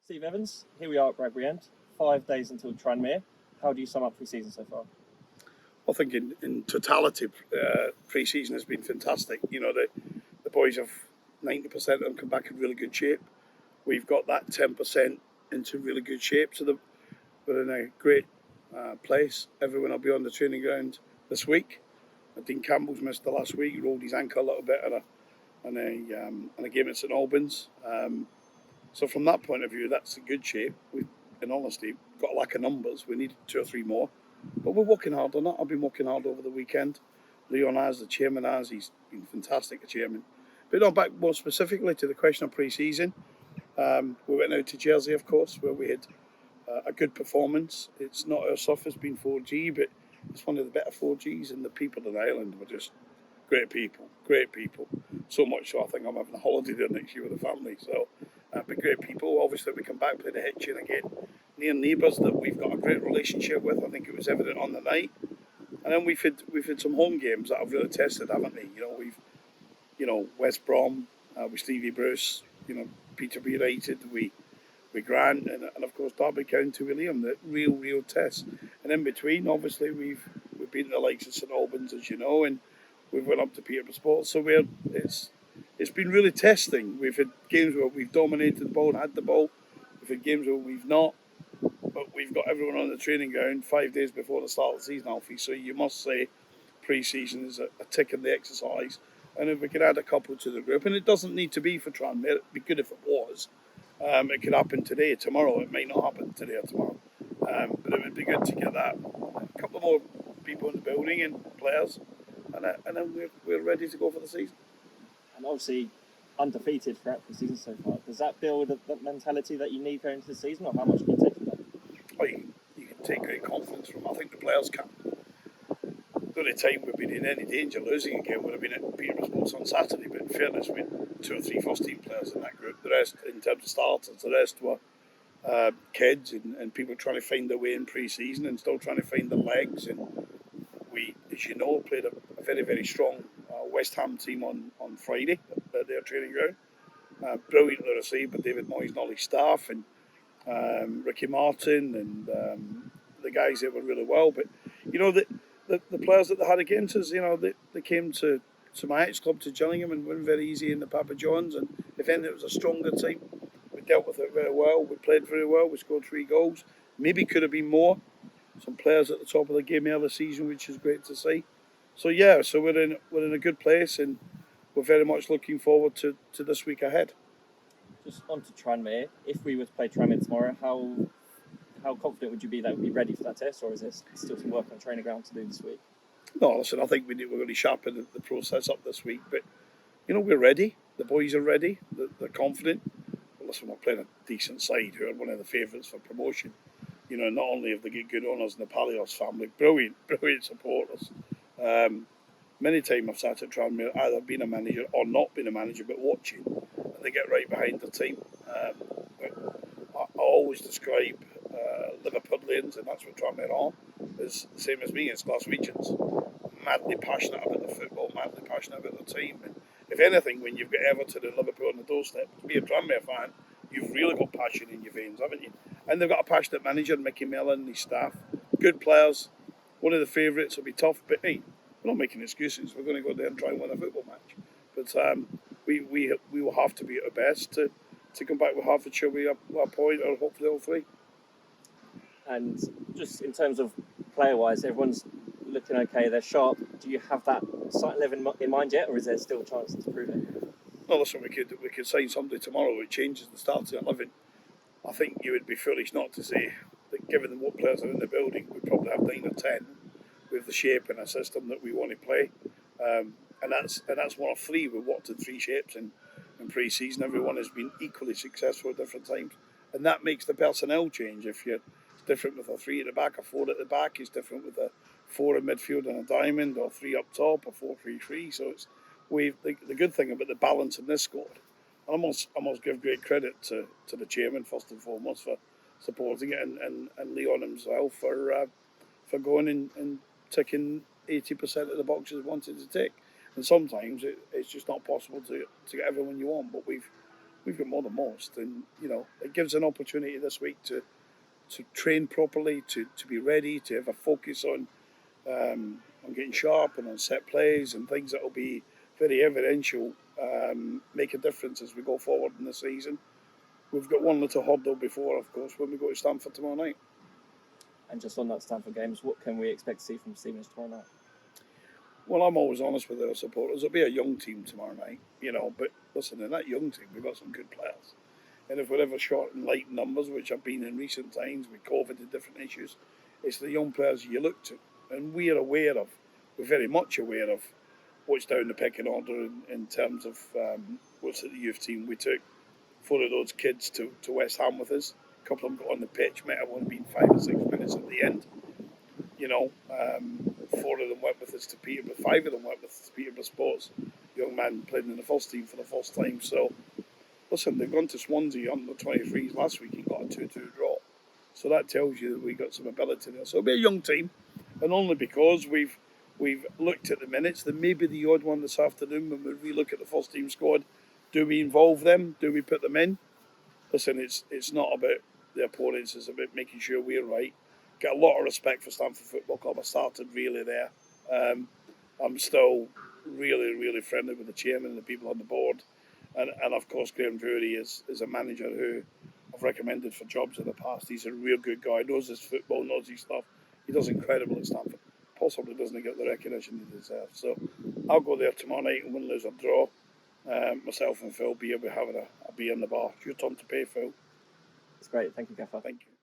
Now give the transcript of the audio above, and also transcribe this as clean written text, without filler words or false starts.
Steve Evans, here we are at Bradbury End, 5 days until Tranmere. How do you sum up pre-season so far? I think in totality, pre-season has been fantastic. You know, the boys have 90% of them come back in really good shape. We've got that 10% into really good shape, so we're in a great place. Everyone will be on the training ground this week. Dean Campbell's missed the last week. He rolled his ankle a little bit on a game at St Albans. So from that point of view, that's in good shape. We've, in honesty, got a lack of numbers. We need 2 or 3 more. But we're working hard on that. I've been working hard over the weekend. Leon has, the chairman has. He's been fantastic, the chairman. But on back more specifically to the question of pre-season, we went out to Jersey, of course, where we had a good performance. It's not our stuff has been 4G, but it's one of the better 4Gs, and the people in Ireland were just great people. So much so I think I'm having a holiday there next year with the family. So, but great people. Obviously, we come back, play the Hitchin again. Near neighbours that we've got a great relationship with. I think it was evident on the night. And then we've had some home games that have really tested, haven't they? We've West Brom with Stevie Bruce. Peterborough United. We Grant and of course Derby County with Liam. The real test. And in between, obviously, we've been the likes of St Albans, as you know, and we've went up to Peterborough Sports. So it's been really testing. We've had games where we've dominated the ball and had the ball. We've had games where we've not. But we've got everyone on the training ground 5 days before the start of the season, Alfie. So you must say pre-season is a tick in the exercise. And if we could add a couple to the group, and it doesn't need to be for Tranmere, it'd be good if it was. It could happen today, tomorrow. It might not happen today or tomorrow. But it would be good to get that. A couple more people in the building and players. And then we're ready to go for the season. And obviously, undefeated throughout the season so far. Does that build that mentality that you need going into the season, or how much can you take from that? Oh, you can take great confidence from. I think the players can. The only time we've been in any danger losing a game would have been at Peterborough Sports on Saturday, but in fairness, we had 2 or 3 first-team players in that group. The rest, in terms of starters, the rest were kids and people trying to find their way in pre-season and still trying to find their legs. And we, as you know, played a very, very strong West Ham team on Friday at their training ground. Brilliantly received by David Moyes and all his staff, and Ricky Martin and the guys that were really well. But, the players that they had against us, they came to my ex-club, to Gillingham, and won very easy in the Papa John's. And if anything, it was a stronger team. We dealt with it very well. We played very well. We scored 3 goals. Maybe could have been more. Some players at the top of the game early season, which is great to see. So we're in a good place, and we're very much looking forward to this week ahead. Just on to Tranmere. If we were to play Tranmere tomorrow, how confident would you be that we'd be ready for that test, or is there still some work on training ground to do this week? No, listen, I think we're going to sharpen the process up this week, but we're ready. The boys are ready. They're confident. Listen, we're playing a decent side who are one of the favourites for promotion. Not only have they got good owners in the Palios family, brilliant supporters. Many times I've sat at Tranmere, either being a manager or not being a manager, but watching, and they get right behind the team. I always describe Liverpudlians, and that's what Tranmere are, is the same as me, it's Glaswegians. Madly passionate about the football, madly passionate about the team. And if anything, when you've got Everton and Liverpool on the doorstep, to be a Tranmere fan, you've really got passion in your veins, haven't you? And they've got a passionate manager, Mickey Mellon, and his staff. Good players. One of the favourites will be tough, but hey, we're not making excuses. We're going to go there and try and win a football match. But we will have to be at our best to come back with Hertfordshire with a point, or hopefully all 3. And just in terms of player-wise, everyone's looking okay. They're sharp. Do you have that starting 11 in mind yet, or is there still a chance to prove it? No, listen, we could sign somebody tomorrow who changes the starting 11. I think you would be foolish not to say that, given what players are in the building, we probably have 9 or 10 with the shape and a system that we want to play. And that's one of 3. We've worked in 3 shapes in pre-season. Everyone has been equally successful at different times, and that makes the personnel change. If you're different with a 3 at the back, a 4 at the back is different with a 4 in midfield and a diamond, or 3 up top, or 4-3-3. So it's the good thing about the balance in this squad. I must give great credit to the chairman first and foremost for supporting it, and Leon himself for going and ticking 80% of the boxes wanted to tick. And sometimes it's just not possible to get everyone you want. But we've we've got more than most, and it gives an opportunity this week to train properly, to be ready, to have a focus on getting sharp and on set plays and things that will be very evidential, make a difference as we go forward in the season. We've got one little hurdle before, of course, when we go to Stamford tomorrow night. And just on that Stamford games, what can we expect to see from Stevenage tomorrow night? Well, I'm always honest with our supporters. It'll be a young team tomorrow night, but listen, in that young team, we've got some good players. And if we're ever short in light numbers, which have been in recent times with COVID and different issues, it's the young players you look to. And we're very much aware of what's down the pecking order in terms of what's at the youth team. We took 4 of those kids to West Ham with us. A couple of them got on the pitch, might have only been 5 or 6 minutes at the end. 4 of them went with us to Peterborough, 5 of them went with us to Peterborough Sports. Young man played in the first team for the first time. So, listen, they've gone to Swansea under 23s last week and got a 2-2 draw. So that tells you that we got some ability there. So it'll be a young team, and only because we've looked at the minutes. There may be the odd one this afternoon when we relook at the first team squad. Do we involve them? Do we put them in? Listen, it's not about the opponents. It's about making sure we're right. Got a lot of respect for Stamford Football Club. I started really there. I'm still really, really friendly with the chairman and the people on the board. And of course, Graham Drury is a manager who I've recommended for jobs in the past. He's a real good guy, knows his football, knows his stuff. He does incredible at Stamford. Possibly doesn't get the recognition he deserves. So I'll go there tomorrow night and win, lose or draw. Myself and Phil will be having a beer in the bar. It's your turn to pay, Phil. It's great. Thank you, Gaffer. Thank you.